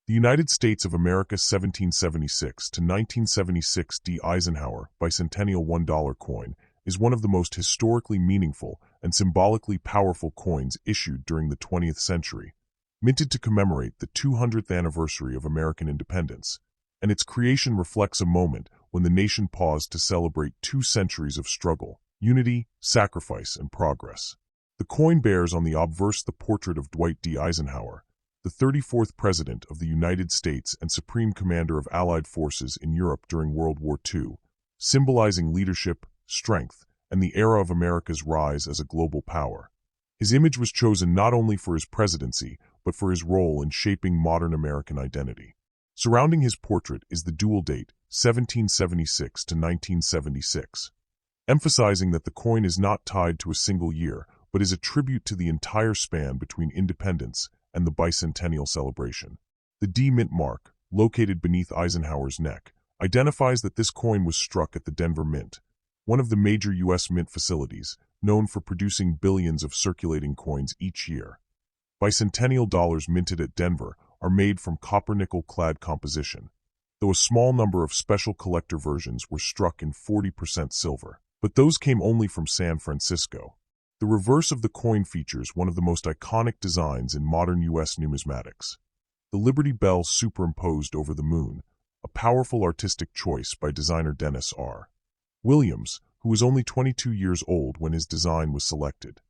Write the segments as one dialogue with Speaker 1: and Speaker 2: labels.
Speaker 1: The United States of America 1776 to 1976 D. Eisenhower bicentennial $1 coin is one of the most historically meaningful and symbolically powerful coins issued during the 20th century, minted to commemorate the 200th anniversary of American independence, and its creation reflects a moment when the nation paused to celebrate 2 centuries of struggle, unity, sacrifice, and progress. The coin bears on the obverse the portrait of Dwight D. Eisenhower, the 34th President of the United States and Supreme Commander of Allied forces in Europe during World War II, symbolizing leadership, strength, and the era of America's rise as a global power. His image was chosen not only for his presidency, but for his role in shaping modern American identity. Surrounding his portrait is the dual date, 1776 to 1976, emphasizing that the coin is not tied to a single year, but is a tribute to the entire span between independence and the bicentennial celebration. The D mint mark, located beneath Eisenhower's neck, identifies that this coin was struck at the Denver Mint, one of the major U.S. mint facilities, known for producing billions of circulating coins each year. Bicentennial dollars minted at Denver are made from copper-nickel-clad composition, though a small number of special collector versions were struck in 40% silver. But those came only from San Francisco. The reverse of the coin features one of the most iconic designs in modern U.S. numismatics. The Liberty Bell superimposed over the moon, a powerful artistic choice by designer Dennis R. Williams, who was only 22 years old when his design was selected.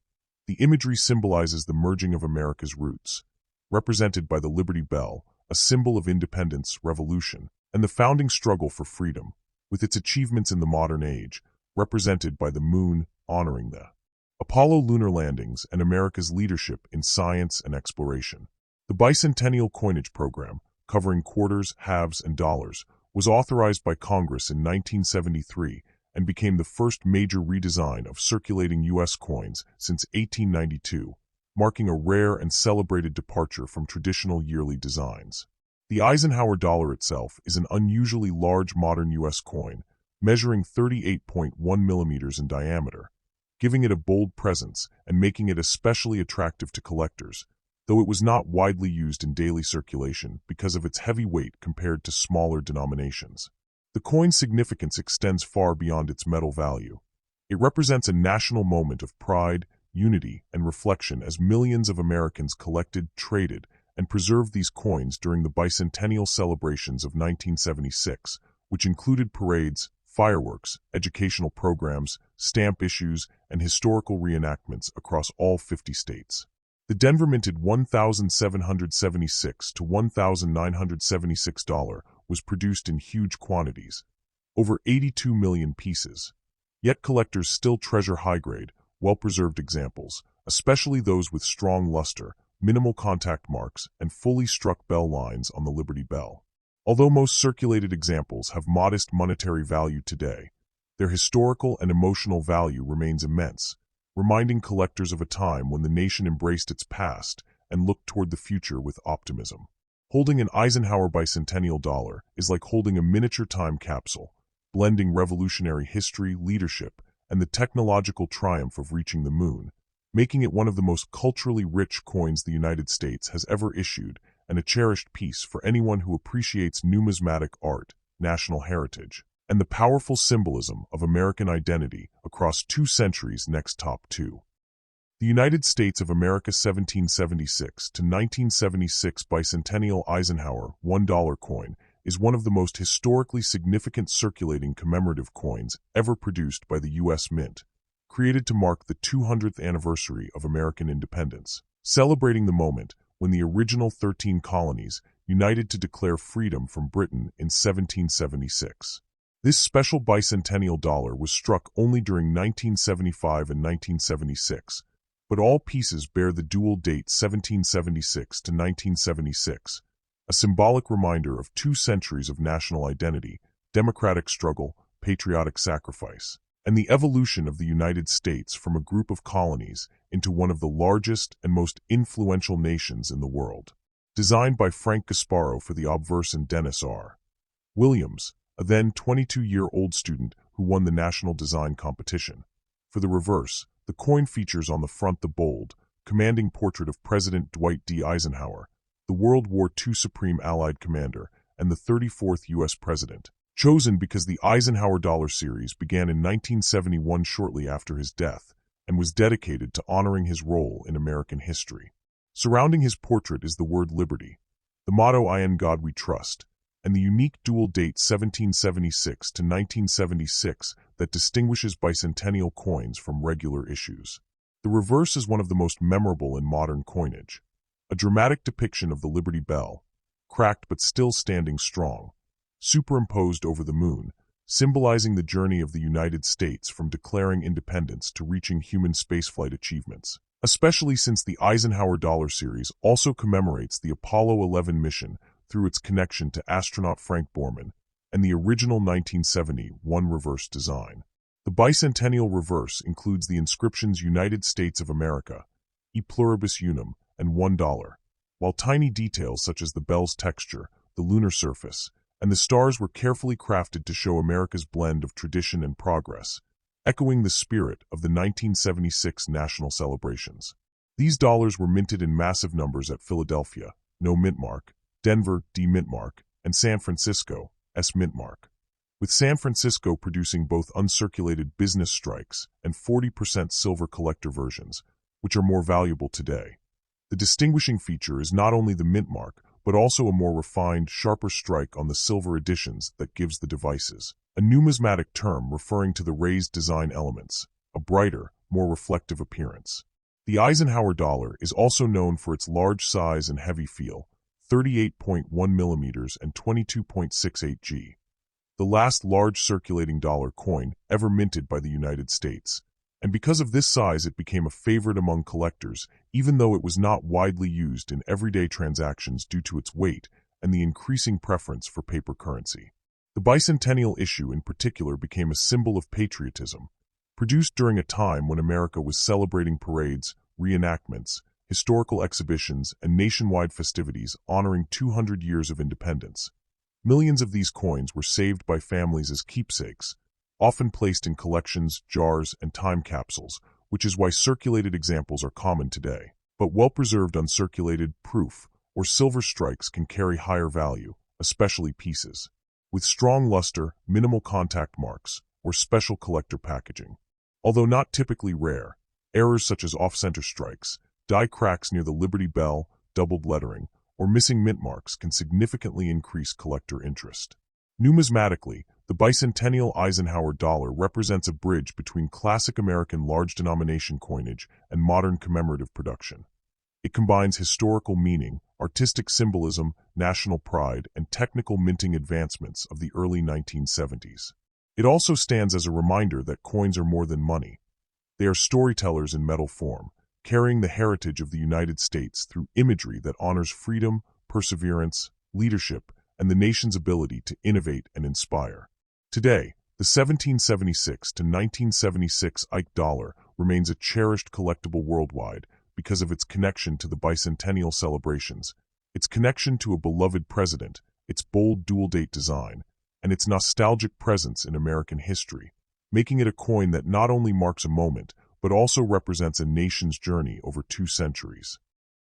Speaker 1: The imagery symbolizes the merging of America's roots, represented by the Liberty Bell, a symbol of independence, revolution, and the founding struggle for freedom, with its achievements in the modern age, represented by the moon honoring the Apollo lunar landings and America's leadership in science and exploration. The bicentennial coinage program, covering quarters, halves, and dollars, was authorized by Congress in 1973 and became the first major redesign of circulating U.S. coins since 1892, marking a rare and celebrated departure from traditional yearly designs. The Eisenhower dollar itself is an unusually large modern U.S. coin, measuring 38.1 millimeters in diameter, giving it a bold presence and making it especially attractive to collectors, though it was not widely used in daily circulation because of its heavy weight compared to smaller denominations. The coin's significance extends far beyond its metal value. It represents a national moment of pride, unity, and reflection as millions of Americans collected, traded, and preserved these coins during the bicentennial celebrations of 1976, which included parades, fireworks, educational programs, stamp issues, and historical reenactments across all 50 states. The Denver minted $1,776 to $1,976 was produced in huge quantities, over 82 million pieces. Yet collectors still treasure high-grade, well-preserved examples, especially those with strong luster, minimal contact marks, and fully struck bell lines on the Liberty Bell. Although most circulated examples have modest monetary value today, their historical and emotional value remains immense, reminding collectors of a time when the nation embraced its past and looked toward the future with optimism. Holding an Eisenhower bicentennial dollar is like holding a miniature time capsule, blending revolutionary history, leadership, and the technological triumph of reaching the moon, making it one of the most culturally rich coins the United States has ever issued and a cherished piece for anyone who appreciates numismatic art, national heritage, and the powerful symbolism of American identity across 2 centuries. Next top 2. The United States of America 1776 to 1976 bicentennial Eisenhower $1 coin is one of the most historically significant circulating commemorative coins ever produced by the U.S. Mint, created to mark the 200th anniversary of American independence, celebrating the moment when the original 13 colonies united to declare freedom from Britain in 1776. This special bicentennial dollar was struck only during 1975 and 1976, but all pieces bear the dual date 1776 to 1976, a symbolic reminder of 2 centuries of national identity, democratic struggle, patriotic sacrifice, and the evolution of the United States from a group of colonies into one of the largest and most influential nations in the world. Designed by Frank Gasparo for the obverse and Dennis R. Williams, a then 22-year-old student who won the national design competition. For the reverse, the coin features on the front the bold, commanding portrait of President Dwight D. Eisenhower, the World War II Supreme Allied Commander, and the 34th U.S. President. Chosen because the Eisenhower Dollar series began in 1971 shortly after his death and was dedicated to honoring his role in American history. Surrounding his portrait is the word liberty, the motto "In God We Trust," and the unique dual date 1776 to 1976 that distinguishes bicentennial coins from regular issues. The reverse is one of the most memorable in modern coinage, a dramatic depiction of the Liberty Bell, cracked but still standing strong, superimposed over the moon, symbolizing the journey of the United States from declaring independence to reaching human spaceflight achievements. Especially since the Eisenhower Dollar series also commemorates the Apollo 11 mission through its connection to astronaut Frank Borman and the original 1971 reverse design. The bicentennial reverse includes the inscriptions United States of America, E Pluribus Unum, and $1, while tiny details such as the bell's texture, the lunar surface, and the stars were carefully crafted to show America's blend of tradition and progress, echoing the spirit of the 1976 national celebrations. These dollars were minted in massive numbers at Philadelphia, no mint mark, Denver, D mint mark, and San Francisco, S mint mark, with San Francisco producing both uncirculated business strikes and 40% silver collector versions, which are more valuable today. The distinguishing feature is not only the mint mark, but also a more refined, sharper strike on the silver editions that gives the devices, a numismatic term referring to the raised design elements, a brighter, more reflective appearance. The Eisenhower dollar is also known for its large size and heavy feel, 38.1 millimeters and 22.68 g, the last large circulating dollar coin ever minted by the United States. And because of this size, it became a favorite among collectors, even though it was not widely used in everyday transactions due to its weight and the increasing preference for paper currency. The bicentennial issue in particular became a symbol of patriotism, produced during a time when America was celebrating parades, reenactments, historical exhibitions, and nationwide festivities honoring 200 years of independence. Millions of these coins were saved by families as keepsakes, often placed in collections, jars, and time capsules, which is why circulated examples are common today. But well-preserved uncirculated, proof, or silver strikes can carry higher value, especially pieces with strong luster, minimal contact marks, or special collector packaging. Although not typically rare, errors such as off-center strikes, die cracks near the Liberty Bell, doubled lettering, or missing mint marks can significantly increase collector interest. Numismatically, the bicentennial Eisenhower dollar represents a bridge between classic American large-denomination coinage and modern commemorative production. It combines historical meaning, artistic symbolism, national pride, and technical minting advancements of the early 1970s. It also stands as a reminder that coins are more than money. They are storytellers in metal form, carrying the heritage of the United States through imagery that honors freedom, perseverance, leadership, and the nation's ability to innovate and inspire. Today, the 1776 to 1976 Ike dollar remains a cherished collectible worldwide because of its connection to the bicentennial celebrations, its connection to a beloved president, its bold dual-date design, and its nostalgic presence in American history, making it a coin that not only marks a moment, but also represents a nation's journey over 2 centuries.